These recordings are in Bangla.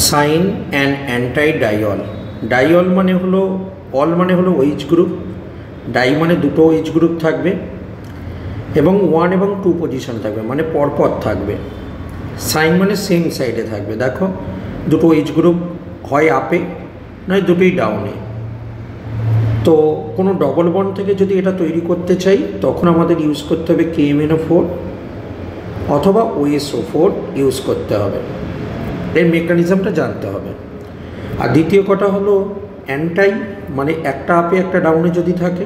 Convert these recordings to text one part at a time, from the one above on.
Sign and অ্যান্টাইডাইল। ডাইল মানে হলো, অল মানে হলো OH গ্রুপ, ডাই মানে দুটো OH গ্রুপ থাকবে এবং 1 এবং 2 পজিশন থাকবে, মানে পরপর থাকবে। সাইন মানে সেম সাইডে থাকবে। দেখো দুটো OH গ্রুপ হয় আপে নয় দুটোই ডাউনে। তো কোনো ডবল বন্ড থেকে যদি এটা তৈরি করতে চাই তখন আমাদের ইউজ করতে হবে KMnO4 অথবা OSO4 ইউজ করতে হবে। এর মেকানিজমটা জানতে হবে। আর দ্বিতীয় কথা হলো অ্যান্টাই, মানে একটা আপে একটা ডাউনে যদি থাকে।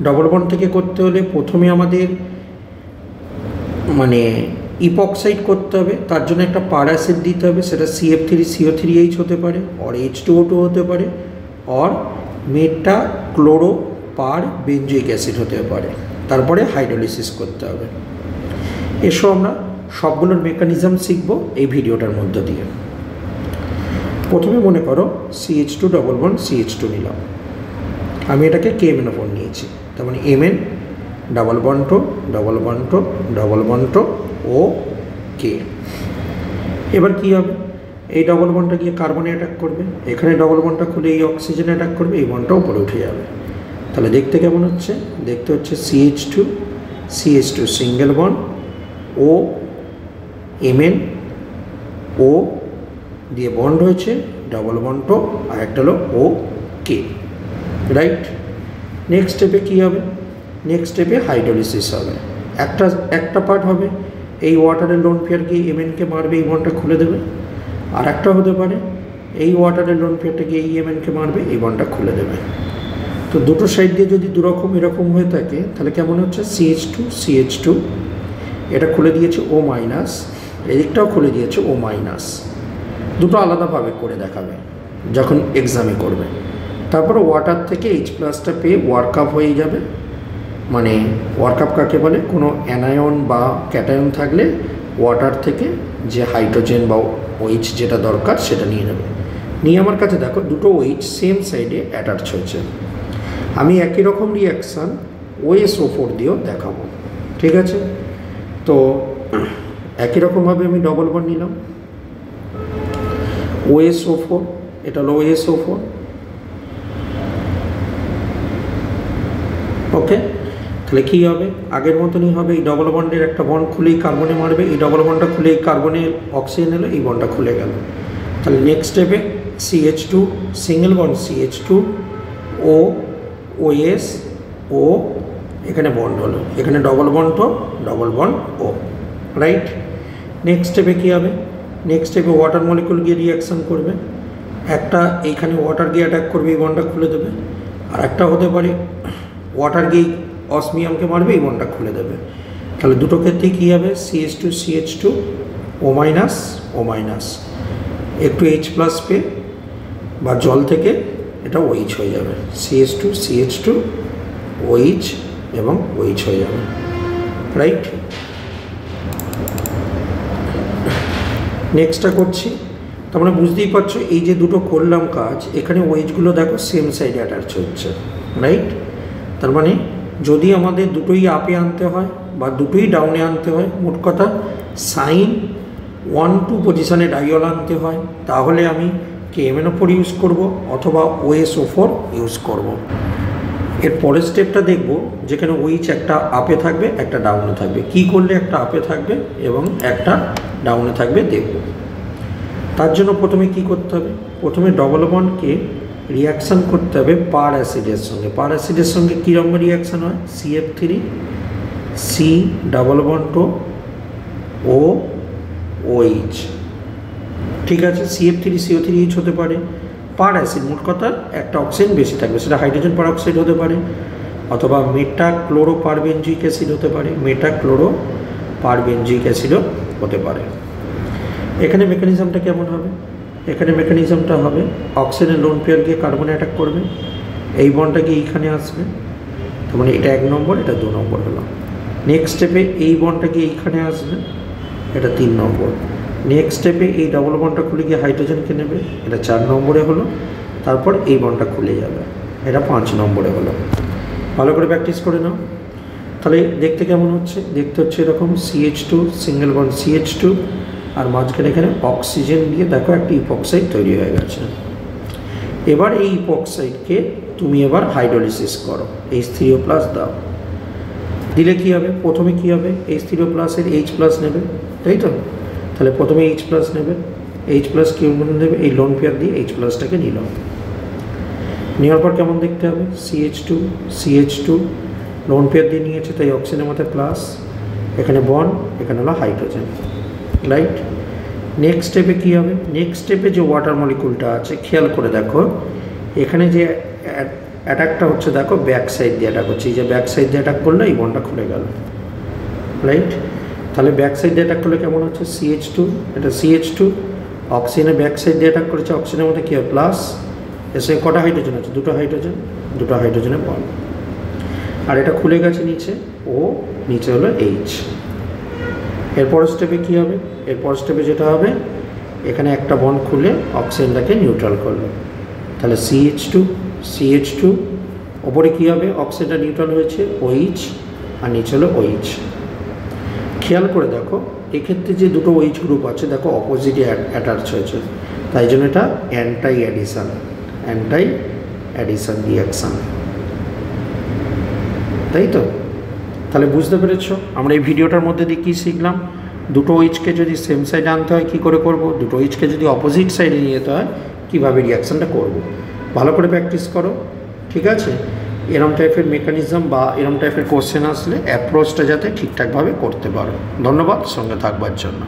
ডবল বন্ড থেকে করতে হলে প্রথমে আমাদের মানে ইপক্সাইড করতে হবে, তার জন্য একটা পার অ্যাসিড দিতে হবে, সেটা CF3CO3H হতে পারে, অর H2O2 হতে পারে, or meta chloro per benzoic acid হতে পারে। তারপরে হাইড্রোলিসিস করতে হবে। এসব আমরা সবগুলোর মেকানিজম শিখব এই ভিডিওটার মধ্য দিয়ে। প্রথমে মনে করো CH2 ডবল বন্ড CH2 নিলাম, আমি এটাকে KMnO4 নিয়েছি, তার মানে Mn double bond double bond double bond ও K। এবার কি হবে, এই ডবল বন্ডটা গিয়ে কার্বনে অ্যাটাক করবে, এখানে ডবল বন্ডটা খুলে এই অক্সিজেনে অ্যাটাক করবে, এই বন্ডটা উপরে উঠে যাবে। তাহলে দেখতে কেমন হচ্ছে, দেখতে হচ্ছে CH2 CH2 সিঙ্গেল বন্ড ও Mn ও দিয়ে বন্ড হয়েছে, ডবল বন্ড আর একটা হলো ও কে, রাইট। নেক্সট স্টেপে কী হবে, নেক্সট স্টেপে হাইড্রোলিসিস হবে। একটা পার্ট হবে এই ওয়াটারের লোন পেয়ার গিয়ে Mnকে মারবে, এই বন্ডটা খুলে দেবে। আর একটা হতে পারে এই ওয়াটারের লোন পেয়ারটা গিয়ে এই Mnকে মারবে, এই বন্ডটা খুলে দেবে। তো দুটো সাইড দিয়ে যদি দুরকম এরকম হয়ে থাকে তাহলে কেমন হচ্ছে, CH2 CH2 এটা খুলে দিয়েছে O মাইনাস, এদিকটাও খুলে দিয়েছে O মাইনাস। দুটো আলাদাভাবে করে দেখাবে যখন এক্সামে করবে। তারপরে ওয়াটার থেকে H+টা পেয়ে ওয়ার্কআপ হয়ে যাবে। মানে ওয়ার্কআপ কাকে বলে, কোনো অ্যানায়ন বা ক্যাটায়ন থাকলে ওয়াটার থেকে যে হাইড্রোজেন বা OH যেটা দরকার সেটা নিয়ে নেবে। নিয়ে আমার কাছে দেখো দুটো OH সেম সাইডে অ্যাটাচ হয়েছে। আমি একই রকম রিয়াকশান OSO4 দিয়েও দেখাবো, ঠিক আছে। তো একই রকমভাবে আমি ডবল বন্ড নিলাম, OSO4, এটা হলো OSO4, ওকে। তাহলে কী হবে, আগের মতনই হবে, এই ডবল বন্ডের একটা বন্ড খুলেই কার্বনে মারবে, এই ডবল বন্ডটা খুলে এই কার্বনে অক্সিজেন এলো, এই বন্ডটা খুলে গেল। তাহলে নেক্সট স্টেপে CH2 সিঙ্গেল বন্ড CH2 ও OS ও এখানে বন্ড হলো, এখানে ডবল বন্ড ও, রাইট। নেক্সট স্টেপে কী হবে, নেক্সট স্টেপে ওয়াটার মলিকুল গিয়ে রিয়াকশান করবে। একটা এইখানে ওয়াটার গিয়ে অ্যাটাক করবে, এই বন্ডটা খুলে দেবে। আর একটা হতে পারে ওয়াটার গিয়ে অসমিয়ামকে মারবে, এই বন্ডটা খুলে দেবে। তাহলে দুটো ক্ষেত্রেই কী হবে, CH2 CH2 O minus O minus, একটু H+ পেয়ে বা জল থেকে এটা OH হয়ে যাবে, CH2 CH2 OH এবং OH হয়ে যাবে, রাইট। নেক্সটটা করছি, তার মানে বুঝতেই পারছো এই যে দুটো করলাম কাজ, এখানে OHগুলো দেখো সেম সাইডে অ্যাটাচ হচ্ছে, রাইট। তার মানে যদি আমাদের দুটোই আপে আনতে হয় বা দুটোই ডাউনে আনতে হয়, মোট কথা সাইন 1-2 পজিশনে ডাইল আনতে হয়, তাহলে আমি KMnO4 ইউজ করব অথবা OSO4 ইউজ করব। এর পরের স্টেপটা দেখব যেখানে OH একটা আপে থাকবে একটা ডাউনে থাকবে, কি করলে একটা আপে থাকবে এবং একটা ডাউনে থাকবে দেখব। তার জন্য প্রথমে কি করতে হবে, প্রথমে ডবল বন্ডকে রিয়াকশান করতে হবে পার অ্যাসিডের সঙ্গে। পার অ্যাসিডের সঙ্গে কীরকম রিয়াকশান হয়, CF3 C ডবল বন্ড ও OH, ঠিক আছে। CF3CO3H হতে পারে। পার অ্যাসিড মোট কথা একটা অক্সিজেন বেশি থাকবে, সেটা হাইড্রোজেন পার অক্সাইড হতে পারে অথবা মেটা ক্লোরো পার বেঞ্জয়িক অ্যাসিড হতে পারে, মেটা ক্লোরো পার বেঞ্জয়িক অ্যাসিডও হতে পারে। এখানে মেকানিজমটা কেমন হবে, এখানে মেকানিজমটা হবে অক্সিজেনের লোন পেয়ার গিয়ে কার্বনে অ্যাটাক করবে, এই বন্ডটা গিয়ে এইখানে আসবে, তার মানে এটা 1 নম্বর, এটা 2 নম্বর হলো। নেক্সট স্টেপে এই বন্ডটা গিয়ে এইখানে আসবে, এটা 3 নম্বর। নেক্সট স্টেপে এই ডবল বন্ডটা খুলে গিয়ে হাইড্রোজেনকে নেবে, এটা 4 নম্বরে হলো। তারপর এই বন্ডটা খুলে যাবে, এটা 5 নম্বরে হলো। ভালো করে প্র্যাকটিস করে নাও। তাহলে দেখতে কেমন হচ্ছে, দেখতে হচ্ছে এরকম CH2 সিঙ্গেল বন্ড CH2 আর মাঝখানে এখানে অক্সিজেন দিয়ে দেখো একটা ইপক্সাইড তৈরি হয়ে গেছে। এবার এই ইপক্সাইডকে তুমি এবার হাইড্রোলিসিস করো, H3O+ দাও। দিলে কী হবে, প্রথমে কী হবে, H3O+-এর H+ নেবে, তাই তো? তাহলে প্রথমে H+ নেবে, H+ কি নেবে, এই লোন পেয়ার দিয়ে H+টাকে নিল। নেওয়ার পর কেমন দেখতে হবে, CH2 লোন পেয়ার দিয়ে নিয়েছে, তাই অক্সিজেনের মধ্যে প্লাস, এখানে বন্ড, এখানে হলো হাইড্রোজেন, রাইট? নেক্সট স্টেপে কী হবে, নেক্সট স্টেপে যে ওয়াটার মলিকুলটা আছে খেয়াল করে দেখো, এখানে যে অ্যাটাকটা হচ্ছে দেখো ব্যাক সাইড দিয়ে অ্যাটাক হচ্ছে, এই যে ব্যাক সাইড দিয়ে অ্যাটাক করলে এই বন্ডটা খুলে গেল, রাইট? তাহলে ব্যাক সাইড দিয়ে অ্যাটাক করলে কেমন হচ্ছে, CH2, এটা CH2, অক্সিজেনের ব্যাক সাইড দিয়ে অ্যাটাক করেছে, অক্সিজেনের মধ্যে কী হয়, প্লাস, এসে কটা হাইড্রোজেন আছে, দুটো হাইড্রোজেনের বন্ড, আর এটা খুলে গেছে নিচে, ও নিচে হলো H। এরপর স্টেপে কী হবে, এরপর স্টেপে যেটা হবে, এখানে একটা বন্ড খুলে অক্সিজেনটাকে নিউট্রাল করলো, তাহলে CH2 ওপরে কী হবে, অক্সিজেনটা নিউট্রাল হয়েছে OH, আর নিচে হলো OH। খেয়াল করে দেখো এক্ষেত্রে যে দুটো OH গ্রুপ আছে দেখো অপোজিটে অ্যাটাচ হয়েছে, তাই জন্য এটা অ্যান্টাই অ্যাডিশন রিয়াকশান, তাই তো? তাহলে বুঝতে পেরেছ আমরা এই ভিডিওটার মধ্যে দিয়ে কী শিখলাম, দুটো OH-কে যদি সেম সাইডে আনতে হয় কী করে করব, দুটো OH-কে যদি অপোজিট সাইডে নিয়ে যেতে হয় কীভাবে রিয়াকশানটা করব। ভালো করে প্র্যাকটিস করো, ঠিক আছে? এরম টাইপের মেকানিজম বা এরম টাইপের কোশ্চেন আসলে অ্যাপ্রোচটা যাতে ঠিকঠাকভাবে করতে পারো। ধন্যবাদ সঙ্গে থাকবার জন্য।